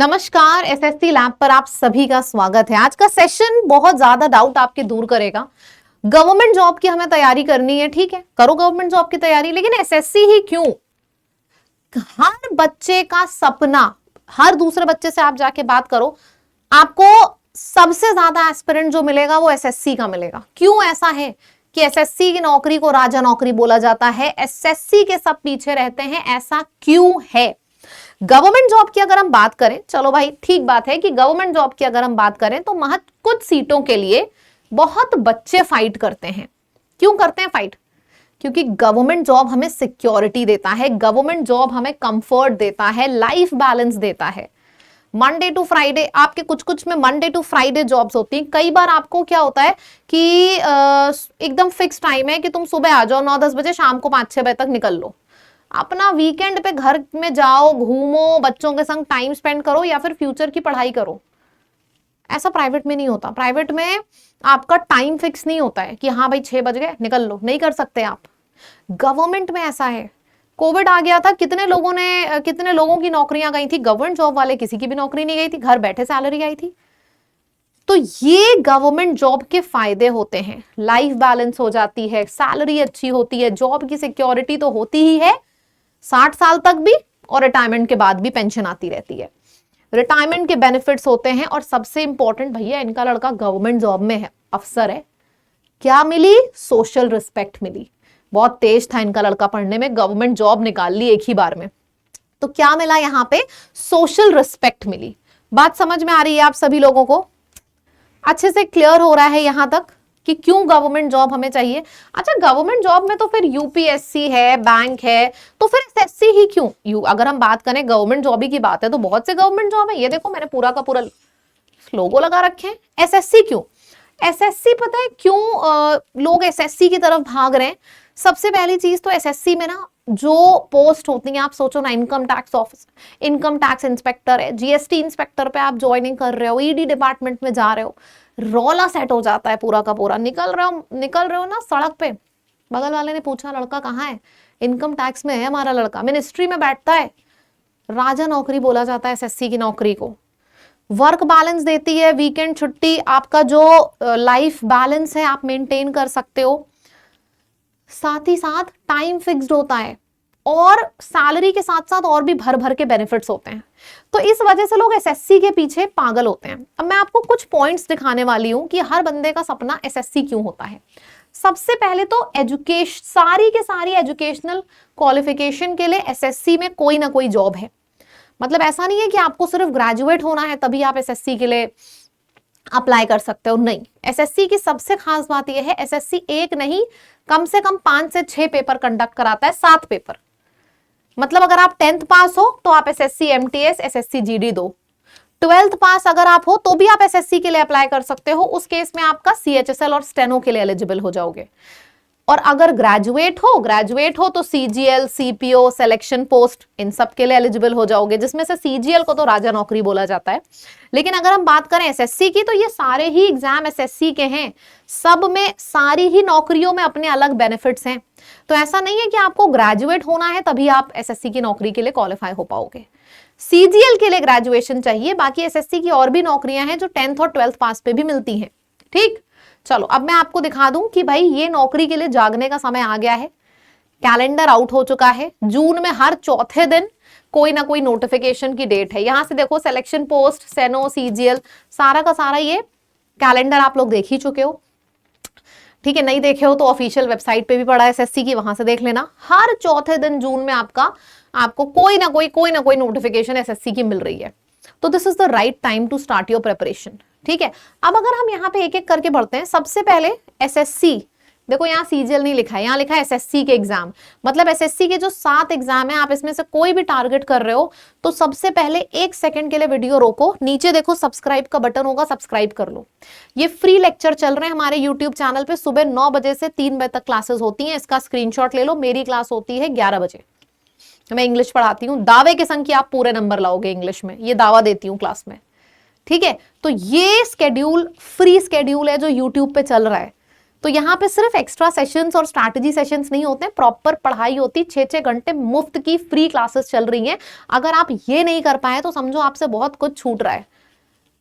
नमस्कार, SSC lab पर आप सभी का स्वागत है। आज का सेशन बहुत ज्यादा डाउट आपके दूर करेगा। गवर्नमेंट जॉब की हमें तैयारी करनी है, ठीक है, करो गवर्नमेंट जॉब की तैयारी, लेकिन एसएससी ही क्यों? हर बच्चे का सपना, हर दूसरे बच्चे से आप जाके बात करो, आपको सबसे ज्यादा एस्पिरेंट जो मिलेगा वो एसएससी का मिलेगा। क्यों ऐसा है कि एसएससी की नौकरी को राजा नौकरी बोला जाता है? एसएससी के सब पीछे रहते हैं, ऐसा क्यों है? गवर्नमेंट जॉब की अगर हम बात करें, चलो भाई ठीक बात है कि गवर्नमेंट जॉब की अगर हम बात करें तो महज कुछ सीटों के लिए बहुत बच्चे फाइट करते हैं। क्यों करते हैं फाइट? क्योंकि गवर्नमेंट जॉब हमें सिक्योरिटी देता है, गवर्नमेंट जॉब हमें कंफर्ट देता है, लाइफ बैलेंस देता है। मंडे टू फ्राइडे, आपके कुछ कुछ में मंडे टू फ्राइडे जॉब्स होती हैं। कई बार आपको क्या होता है कि एकदम फिक्स टाइम है कि तुम सुबह आ जाओ 9-10 बजे, शाम को 5-6 बजे तक निकल लो, अपना वीकेंड पे घर में जाओ, घूमो, बच्चों के संग टाइम स्पेंड करो या फिर फ्यूचर की पढ़ाई करो। ऐसा प्राइवेट में नहीं होता। प्राइवेट में आपका टाइम फिक्स नहीं होता है कि हाँ भाई 6 बज गए निकल लो, नहीं कर सकते आप। गवर्नमेंट में ऐसा है। कोविड आ गया था, कितने लोगों की नौकरियां गई थी? गवर्नमेंट जॉब वाले किसी की भी नौकरी नहीं गई थी, घर बैठे सैलरी आई थी। तो ये गवर्नमेंट जॉब के फायदे होते हैं। लाइफ बैलेंस हो जाती है, सैलरी अच्छी होती है, जॉब की सिक्योरिटी तो होती ही है 60 साल तक भी, और रिटायरमेंट के बाद भी पेंशन आती रहती है। रिटायरमेंट के बेनिफिट्स होते हैं, और सबसे इंपॉर्टेंट, भैया इनका लड़का गवर्नमेंट जॉब में है, अफसर है, क्या मिली? सोशल रिस्पेक्ट मिली। बहुत तेज था इनका लड़का पढ़ने में, गवर्नमेंट जॉब निकाल ली एक ही बार में। तो क्या मिला यहाँ पे? सोशल रिस्पेक्ट मिली। बात समझ में आ रही है आप सभी लोगों को? अच्छे से क्लियर हो रहा है यहां तक कि क्यों गवर्नमेंट जॉब हमें चाहिए? अच्छा, गवर्नमेंट जॉब में तो फिर यूपीएससी है, बैंक है, तो फिर एसएससी ही क्यों? अगर हम बात करें गवर्नमेंट जॉब ही की बात है तो बहुत से गवर्नमेंट जॉब है। ये देखो मैंने पूरा का पूरा लोगो लगा रखे हैं। एसएससी क्यों? एसएससी पता है क्यों लोग एसएससी की तरफ भाग रहे हैं? सबसे पहली चीज तो एसएससी में ना जो पोस्ट होती है, आप सोचो ना, income tax officer, income tax inspector है, जीएसटी इंस्पेक्टर पे आप ज्वाइनिंग कर रहे हो, ईडी डिपार्टमेंट में जा रहे हो, रौला सेट हो जाता है पूरा का पूरा। निकल रहे हो ना सड़क पे, बगल वाले ने पूछा लड़का कहाँ है? इनकम टैक्स में है हमारा लड़का, मिनिस्ट्री में बैठता है। राजा नौकरी बोला जाता है एसएससी की नौकरी को। वर्क बैलेंस देती है, वीकेंड छुट्टी, आपका जो लाइफ बैलेंस है आप मेंटेन कर सकते हो। साथ ही साथ टाइम फिक्स्ड होता है, और सैलरी के साथ साथ और भी भर भर के बेनिफिट्स होते हैं। तो इस वजह से लोग एसएससी के पीछे पागल होते हैं। अब मैं आपको कुछ पॉइंट्स दिखाने वाली हूं कि हर बंदे का सपना एसएससी क्यों होता है। सबसे पहले तो एजुकेशन, सारी के सारी एजुकेशनल क्वालिफिकेशन के लिए एसएससी में कोई ना कोई जॉब है। मतलब ऐसा नहीं है कि आपको सिर्फ ग्रेजुएट होना है तभी आप एसएससी के लिए अप्लाई कर सकते हो, नहीं। एसएससी की सबसे खास बात यह है, एसएससी एक नहीं कम से कम 5 से 6 पेपर कंडक्ट कराता है, 7 पेपर। मतलब अगर आप 10th पास हो तो आप एसएससी एमटीएस, एसएससी जीडी दो। 12th पास अगर आप हो तो भी आप एसएससी के लिए अप्लाई कर सकते हो। उस केस में आपका सीएचएसएल और स्टेनो के लिए एलिजिबल हो जाओगे। और अगर ग्रेजुएट हो तो सीजीएल, सीपीओ, सिलेक्शन पोस्ट, इन सब के लिए एलिजिबल हो जाओगे, जिसमें से सीजीएल को तो राजा नौकरी बोला जाता है। लेकिन अगर हम बात करें एसएससी की, तो ये सारे ही एग्जाम एसएससी के हैं, सब में सारी ही नौकरियों में अपने अलग बेनिफिट्स हैं। तो ऐसा नहीं है कि आपको ग्रेजुएट होना है तभी आप एसएससी की नौकरी के लिए क्वालिफाई हो पाओगे। सीजीएल के लिए ग्रेजुएशन चाहिए, बाकी एसएससी की और भी नौकरियां हैं जो 10th और 12th पास पे भी मिलती हैं। ठीक, चलो अब मैं आपको दिखा दूं कि भाई ये नौकरी के लिए जागने का समय आ गया है। कैलेंडर आउट हो चुका है। जून में हर चौथे दिन कोई ना कोई नोटिफिकेशन की डेट है। यहां से देखो, सिलेक्शन पोस्ट, सेनो, सीजीएल, सारा का सारा ये कैलेंडर आप लोग देख ही चुके हो। ठीक है, नहीं देखे हो तो ऑफिशियल वेबसाइट पे भी पड़ा है एसएससी की, वहां से देख लेना। हर चौथे दिन जून में आपको कोई ना कोई नोटिफिकेशन एसएससी की मिल रही है। तो this is the right time to start your preparation. ठीक है, अब अगर हम यहाँ पे एक एक करके बढ़ते हैं, सबसे पहले एसएससी, देखो यहाँ सीजीएल नहीं लिखा है, यहाँ लिखा है एसएससी के एग्जाम। मतलब एसएससी के जो 7 एग्जाम है, आप इसमें से कोई भी टारगेट कर रहे हो तो सबसे पहले 1 सेकंड के लिए वीडियो रोको, नीचे देखो सब्सक्राइब का बटन होगा, सब्सक्राइब कर लो। ये फ्री लेक्चर चल रहे हैं हमारे यूट्यूब चैनल पे, सुबह 9 बजे से 3 बजे तक क्लासेस होती हैं। इसका स्क्रीनशॉट ले लो। मेरी क्लास होती है 11 बजे, मैं इंग्लिश पढ़ाती हूँ, दावे के संग कि आप पूरे नंबर लाओगे इंग्लिश में, ये दावा देती हूँ क्लास में। ठीक है, तो ये स्केड्यूल फ्री स्केड्यूल है जो यूट्यूब पे चल रहा है। तो यहाँ पे सिर्फ एक्स्ट्रा सेशंस और स्ट्रैटेजी सेशंस नहीं होते, प्रॉपर पढ़ाई होती, 6-6 घंटे मुफ्त की फ्री क्लासेस चल रही हैं। अगर आप ये नहीं कर पाए तो समझो आपसे बहुत कुछ छूट रहा है।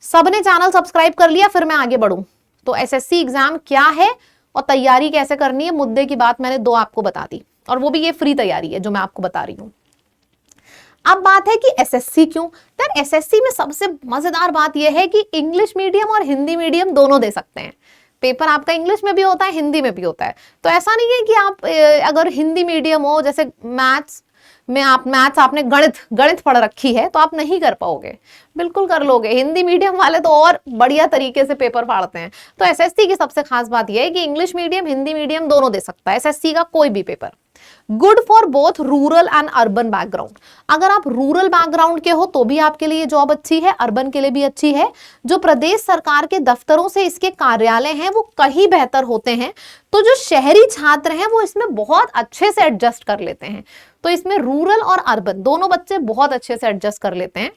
सबने चैनल सब्सक्राइब कर लिया, फिर मैं आगे बढ़ूं। तो एसएससी एग्जाम क्या है और तैयारी कैसे करनी है, मुद्दे की बात मैंने 2 आपको बता दी, और वो भी ये फ्री तैयारी है जो मैं आपको बता रही हूं। अब बात है कि एसएससी क्यों। यार एसएससी में सबसे मजेदार बात यह है कि इंग्लिश मीडियम और हिंदी मीडियम दोनों दे सकते हैं। पेपर आपका इंग्लिश में भी होता है, हिंदी में भी होता है। तो ऐसा नहीं है कि आप अगर हिंदी मीडियम हो, जैसे मैथ्स में आप आपने गणित पढ़ रखी है तो आप नहीं कर पाओगे, बिल्कुल कर लोगे। हिंदी मीडियम वाले तो और बढ़िया तरीके से पेपर फाड़ते हैं। तो एसएससी की सबसे खास बात यह है कि इंग्लिश मीडियम हिंदी मीडियम दोनों दे सकता है एसएससी का कोई भी paper. Good for both rural and urban background. अगर आप रूरल बैकग्राउंड के हो तो भी आपके लिए जॉब अच्छी है, अर्बन के लिए भी अच्छी है। जो प्रदेश सरकार के दफ्तरों से इसके कार्यालय हैं वो कहीं बेहतर होते हैं, तो जो शहरी छात्र हैं वो इसमें बहुत अच्छे से एडजस्ट कर लेते हैं। तो इसमें रूरल और अर्बन दोनों बच्चे बहुत अच्छे से एडजस्ट कर लेते हैं।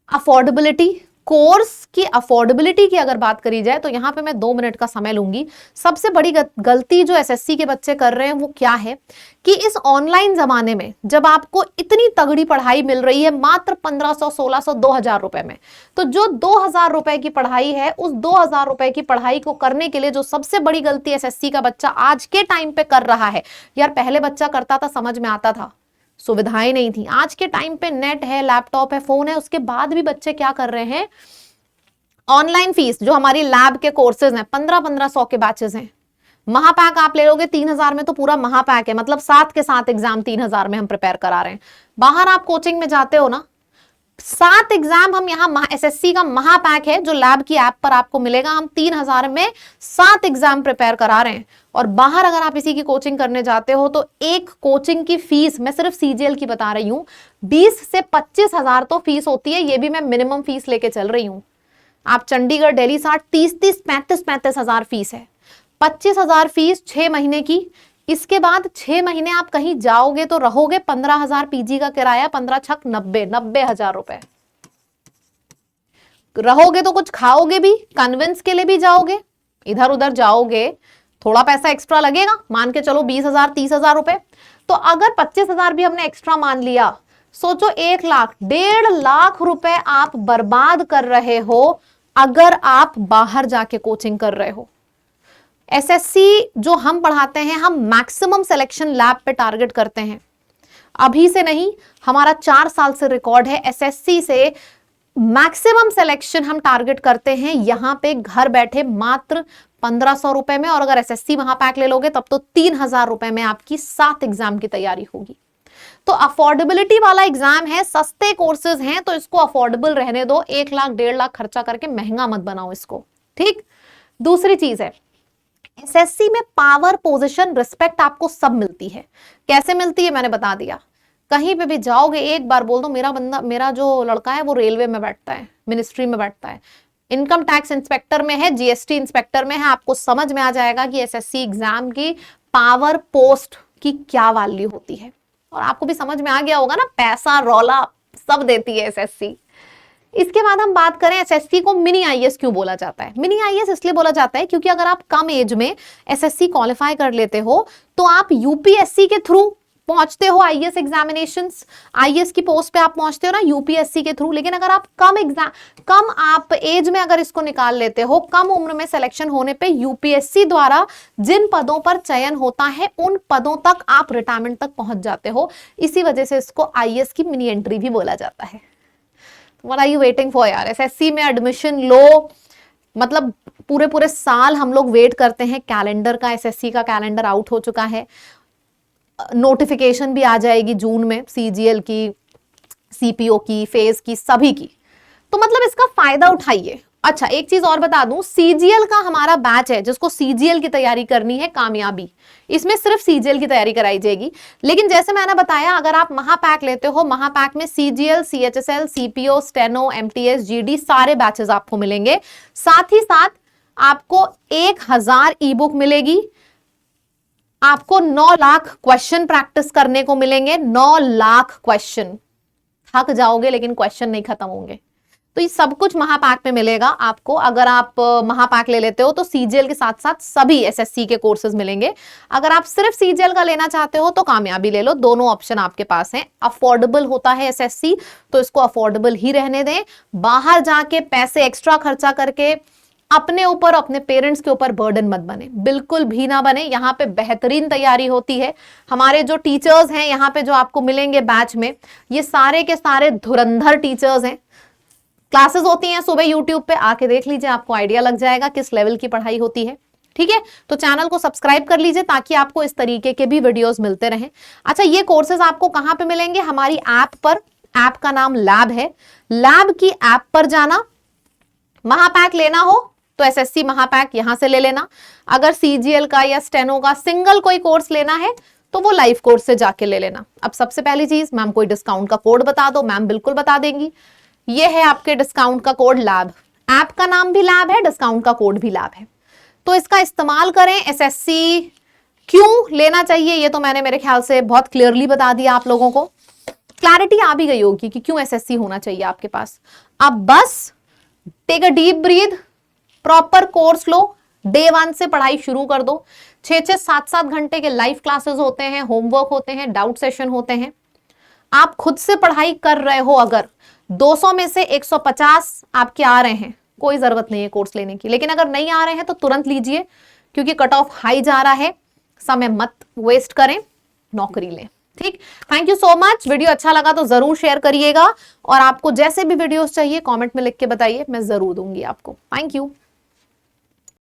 अफोर्डेबिलिटी, कोर्स की अफोर्डेबिलिटी की अगर बात करी जाए तो यहां पे मैं 2 मिनट का समय लूंगी। सबसे बड़ी गलती जो एसएससी के बच्चे कर रहे हैं वो क्या है कि इस ऑनलाइन जमाने में जब आपको इतनी तगड़ी पढ़ाई मिल रही है मात्र 1500, 1600, 2000 रुपए में, तो जो 2000 रुपए की पढ़ाई है उस 2000 रुपए की पढ़ाई को करने के लिए जो सबसे बड़ी गलती एसएससी का बच्चा आज के टाइम पे कर रहा है, यार पहले बच्चा करता था, समझ में आता था, सुविधाएं नहीं थी। आज के टाइम पे नेट है, लैपटॉप है, फोन है, उसके बाद भी बच्चे क्या कर रहे हैं, ऑनलाइन फीस जो हमारी लैब के कोर्सेज हैं 1500 के बैचेस हैं। महापैक आप ले लोगे 3000 में, तो पूरा महापैक है, मतलब साथ के साथ एग्जाम 3000 में हम प्रिपेयर करा रहे हैं। बाहर आप कोचिंग में जाते हो ना, 7 एग्जाम हम यहाँ एसएससी का महापैक है जो लैब की ऐप पर आपको मिलेगा, हम 3000 में 7 एग्जाम प्रिपेयर करा रहे हैं। और बाहर अगर आप इसी की कोचिंग करने जाते हो तो एक कोचिंग की फीस, मैं सिर्फ सीजीएल की बता रही हूं, 20 से 25 हजार तो फीस होती है। ये भी मैं मिनिमम फीस लेके चल रही हूं। आप चंडीगढ़, दिल्ली 30, 35 हजार फीस है। 25 हजार फीस 6 महीने की। इसके बाद 6 महीने आप कहीं जाओगे तो रहोगे, 15,000 पीजी का किराया, 15 छक 90 हजार रुपए। रहोगे तो कुछ खाओगे भी, कन्वेंस के लिए भी जाओगे, इधर उधर जाओगे, थोड़ा पैसा एक्स्ट्रा लगेगा, मान के चलो 20,000 30,000 रुपए। तो अगर 25,000 भी हमने एक्स्ट्रा मान लिया, सोचो 1 लाख, 1.5 लाख रुपए आप बर्बाद कर रहे हो अगर आप बाहर जाके कोचिंग कर रहे हो। एसएससी जो हम पढ़ाते हैं, हम मैक्सिमम सिलेक्शन लैब पे टारगेट करते हैं। अभी से नहीं, हमारा 4 साल से रिकॉर्ड है, एसएससी से मैक्सिमम सिलेक्शन हम टारगेट करते हैं यहां पे घर बैठे मात्र 1500 रुपए में। और अगर एसएससी महापैक ले लोगे तब तो 3000 रुपए में आपकी 7 एग्जाम की तैयारी होगी। तो अफोर्डेबिलिटी वाला एग्जाम है, सस्ते कोर्सेज हैं, तो इसको अफोर्डेबल रहने दो। 1 लाख 1.5 लाख खर्चा करके महंगा मत बनाओ इसको, ठीक। दूसरी चीज है, एसएससी में पावर, पोजीशन, रिस्पेक्ट आपको सब मिलती है। कैसे मिलती है मैंने बता दिया। कहीं पे भी जाओगे एक बार बोल दो मेरा जो लड़का है वो रेलवे में बैठता है, मिनिस्ट्री में बैठता है, इनकम टैक्स इंस्पेक्टर में है, जीएसटी इंस्पेक्टर में है, आपको समझ में आ जाएगा कि एसएससी एग्जाम की पावर, पोस्ट की क्या वैल्यू होती है। और आपको भी समझ में आ गया होगा ना, पैसा रौला सब देती है एसएससी। इसके बाद हम बात करें एसएससी को मिनी आईएएस क्यों बोला जाता है। मिनी आईएएस इसलिए बोला जाता है क्योंकि अगर आप कम एज में एसएससी क्वालिफाई कर लेते हो तो आप यूपीएससी के थ्रू पहुंचते हो आईएएस एग्जामिनेशंस, आईएएस की पोस्ट पे आप पहुंचते हो ना यूपीएससी के थ्रू। लेकिन अगर आप कम आप एज में अगर इसको निकाल लेते हो, कम उम्र में सिलेक्शन होने पे यूपीएससी द्वारा जिन पदों पर चयन होता है उन पदों तक आप रिटायरमेंट तक पहुंच जाते हो। इसी वजह से इसको आईएएस की मिनी एंट्री भी बोला जाता है। What are you waiting for यार? एसएससी में एडमिशन लो, मतलब पूरे साल हम लोग वेट करते हैं कैलेंडर का। एसएससी का कैलेंडर आउट हो चुका है, नोटिफिकेशन भी आ जाएगी जून में, सीजीएल की, सीपीओ की, फेज की, सभी की। तो मतलब इसका फायदा उठाइए। अच्छा एक चीज और बता दूं, सीजीएल का हमारा बैच है जिसको सीजीएल की तैयारी करनी है कामयाबी, इसमें सिर्फ सीजीएल की तैयारी कराई जाएगी। लेकिन जैसे मैंने बताया, अगर आप महापैक लेते हो, महापैक में CGL, CHSL, CPO, steno, MTS, GD सारे बैचेस आपको मिलेंगे। साथ ही साथ आपको 1000 ई बुक मिलेगी, आपको 9 लाख क्वेश्चन प्रैक्टिस करने को मिलेंगे। 9 लाख क्वेश्चन, थक जाओगे लेकिन क्वेश्चन नहीं खत्म होंगे। तो ये सब कुछ महापैक में मिलेगा आपको। अगर आप महापैक ले लेते हो तो सीजीएल के साथ साथ सभी एसएससी के कोर्सेज मिलेंगे। अगर आप सिर्फ सीजीएल का लेना चाहते हो तो कामयाबी ले लो, दोनों ऑप्शन आपके पास हैं। अफोर्डेबल होता है एसएससी, तो इसको अफोर्डेबल ही रहने दें। बाहर जाके पैसे एक्स्ट्रा खर्चा करके अपने ऊपर, अपने पेरेंट्स के ऊपर बर्डन मत बने, बिल्कुल भी ना बने। यहाँ पे बेहतरीन तैयारी होती है। हमारे जो टीचर्स हैं यहाँ पे जो आपको मिलेंगे बैच में, ये सारे के सारे धुरंधर टीचर्स हैं। क्लासेस होती हैं सुबह यूट्यूब पे, आके देख लीजिए, आपको आइडिया लग जाएगा किस लेवल की पढ़ाई होती है। ठीक है, तो चैनल को सब्सक्राइब कर लीजिए ताकि आपको इस तरीके के भी वीडियोस मिलते रहें। अच्छा, ये कोर्सेज आपको कहां पे मिलेंगे? हमारी ऐप पर। ऐप का नाम लैब है। लैब की ऐप पर जाना, महापैक लेना हो तो एसएससी महापैक यहां से ले लेना। अगर सीजीएल का या स्टेनो का सिंगल कोई कोर्स लेना है तो वो लाइव कोर्स से जाके ले लेना। अब सबसे पहली चीज, मैम कोई डिस्काउंट का कोड बता दो। मैम बिल्कुल बता देंगी। ये है आपके डिस्काउंट का कोड लैब। ऐप का नाम भी लैब है, डिस्काउंट का कोड भी लैब है, तो इसका इस्तेमाल करें। एसएससी क्यों लेना चाहिए ये तो मैंने मेरे ख्याल से बहुत क्लियरली बता दिया आप लोगों को। क्लैरिटी आ भी गई होगी कि क्यों एसएससी होना चाहिए आपके पास। अब बस take a deep breath, proper course लो, डे 1 से पढ़ाई शुरू कर दो। 6-6, 7-7 घंटे के लाइव क्लासेस होते हैं, होमवर्क होते हैं, डाउट सेशन होते हैं। आप खुद से पढ़ाई कर रहे हो, अगर 200 में से 150 आपके आ रहे हैं, कोई जरूरत नहीं है कोर्स लेने की। लेकिन अगर नहीं आ रहे हैं तो तुरंत लीजिए, क्योंकि कट ऑफ हाई जा रहा है। समय मत वेस्ट करें, नौकरी लें। ठीक, thank you so much. Video अच्छा लगा तो जरूर शेयर करिएगा, और आपको जैसे भी वीडियोस चाहिए कमेंट में लिख के बताइए, मैं जरूर दूंगी आपको। Thank you.